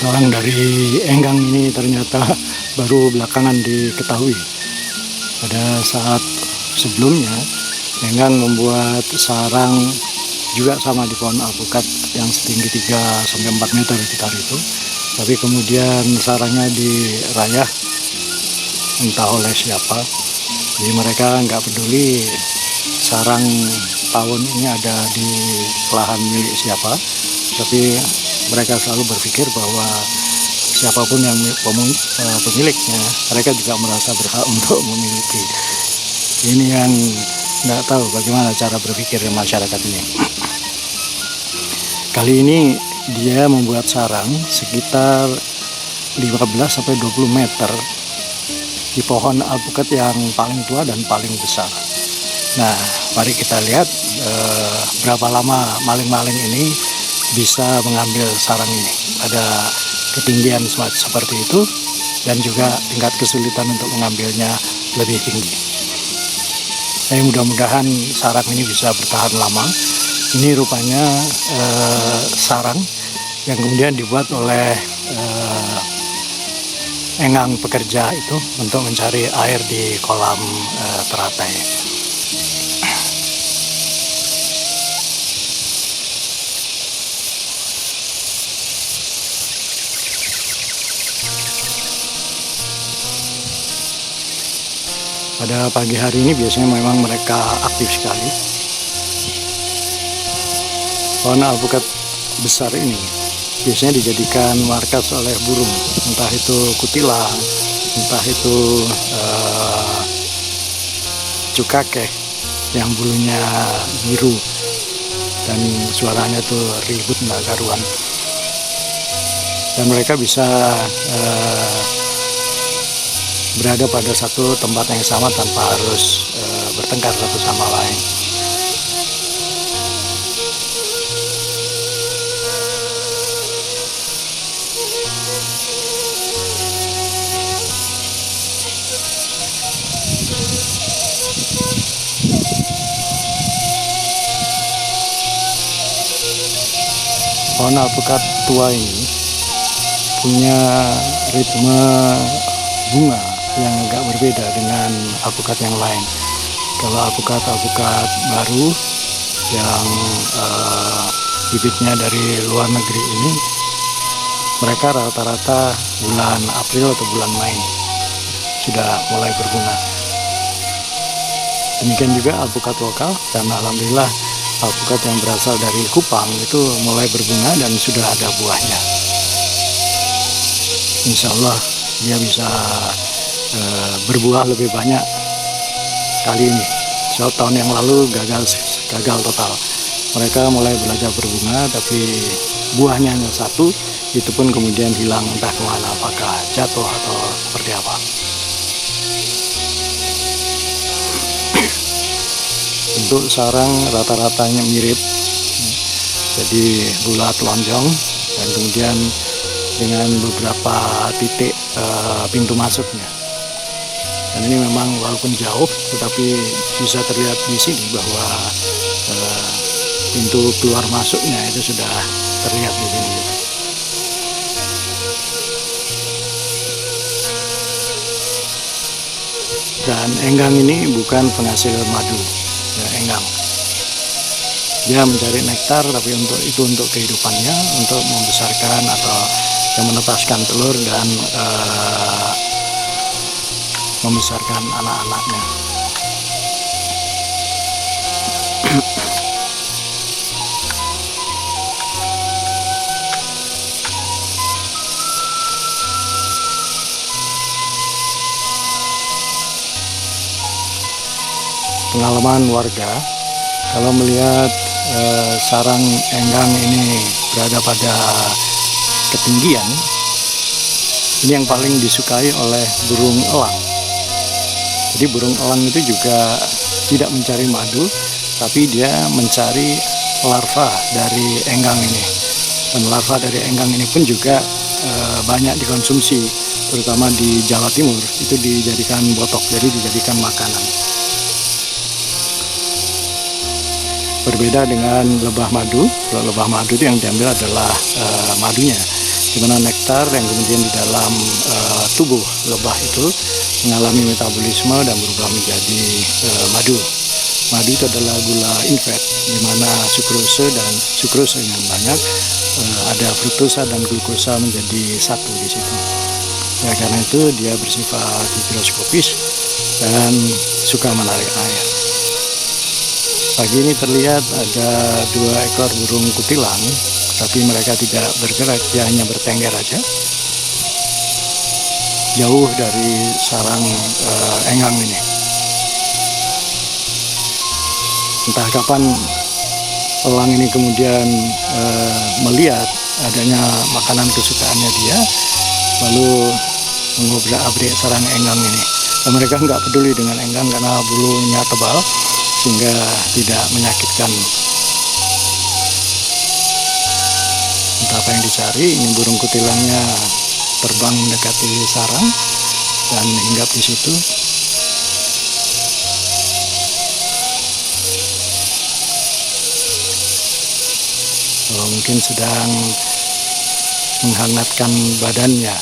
Sarang dari enggang ini ternyata baru belakangan diketahui. Pada saat sebelumnya, enggang membuat sarang juga sama di pohon alpukat yang setinggi 3-4 meter sekitar itu. Tapi kemudian sarangnya dirayah entah oleh siapa. Jadi mereka nggak peduli sarang tawon ini ada di lahan milik siapa, tapi mereka selalu berpikir bahwa siapapun yang pemiliknya, mereka juga merasa berhak untuk memiliki. Ini yang nggak tahu bagaimana cara berpikir masyarakat ini. Kali ini dia membuat sarang sekitar 15-20 meter di pohon alpukat yang paling tua dan paling besar. Nah, mari kita lihat berapa lama maling-maling ini bisa mengambil sarang ini pada ketinggian seperti itu, dan juga tingkat kesulitan untuk mengambilnya lebih tinggi. Mudah-mudahan sarang ini bisa bertahan lama. Ini rupanya sarang yang kemudian dibuat oleh enggang pekerja itu untuk mencari air di kolam teratai. Pada pagi hari ini biasanya memang mereka aktif sekali. Pohon alpukat besar ini biasanya dijadikan markas oleh burung, entah itu kutilang, entah itu cukakeh yang bulunya biru dan suaranya tuh ribut nggak karuan. Dan mereka bisa berada pada satu tempat yang sama tanpa harus bertengkar satu sama lain. Pohon alpukat tua ini punya ritme bunga yang agak berbeda dengan alpukat yang lain. Kalau alpukat baru yang bibitnya dari luar negeri ini, mereka rata-rata bulan April atau bulan Mei sudah mulai berbunga. Demikian juga alpukat lokal, dan alhamdulillah alpukat yang berasal dari Kupang itu mulai berbunga dan sudah ada buahnya. Insya Allah dia bisa berbuah lebih banyak kali ini. So, tahun yang lalu gagal total. Mereka mulai belajar berbunga, tapi buahnya hanya satu, itu pun kemudian hilang entah kemana, apakah jatuh atau seperti apa. Bentuk sarang rata-ratanya mirip, jadi bulat lonjong, dan kemudian dengan beberapa titik pintu masuknya. Dan ini memang walaupun jauh, tetapi bisa terlihat di sini bahwa pintu keluar masuknya itu sudah terlihat di sini. Dan enggang ini bukan penghasil madu, ya, enggang. Dia mencari nektar, tapi untuk kehidupannya, untuk membesarkan atau menetaskan telur dan membesarkan anak-anaknya. Pengalaman warga kalau melihat sarang enggang ini berada pada ketinggian, ini yang paling disukai oleh burung elang. Jadi burung elang itu juga tidak mencari madu, tapi dia mencari larva dari enggang ini. Dan larva dari enggang ini pun juga banyak dikonsumsi, terutama di Jawa Timur, itu dijadikan botok, jadi dijadikan makanan. Berbeda dengan lebah madu. Kalau lebah madu itu yang diambil adalah madunya, di mana nektar yang kemudian di dalam tubuh lebah itu mengalami metabolisme dan berubah menjadi madu. Madu itu adalah gula in-fat, di mana sukrosa yang banyak, ada fruktosa dan glukosa menjadi satu di situ. Ya, karena itu dia bersifat higroskopis dan suka menarik air. Pagi ini terlihat ada 2 ekor burung kutilang, tapi mereka tidak bergerak, dia hanya bertengger aja, jauh dari sarang enggang ini. Entah kapan elang ini kemudian melihat adanya makanan kesukaannya dia, lalu mengobrak-abrik sarang enggang ini. Dan mereka nggak peduli dengan enggang karena bulunya tebal, sehingga tidak menyakitkan. Entah apa yang dicari, ini burung kutilangnya terbang mendekati sarang dan hinggap di situ. Mungkin sedang menghangatkan badannya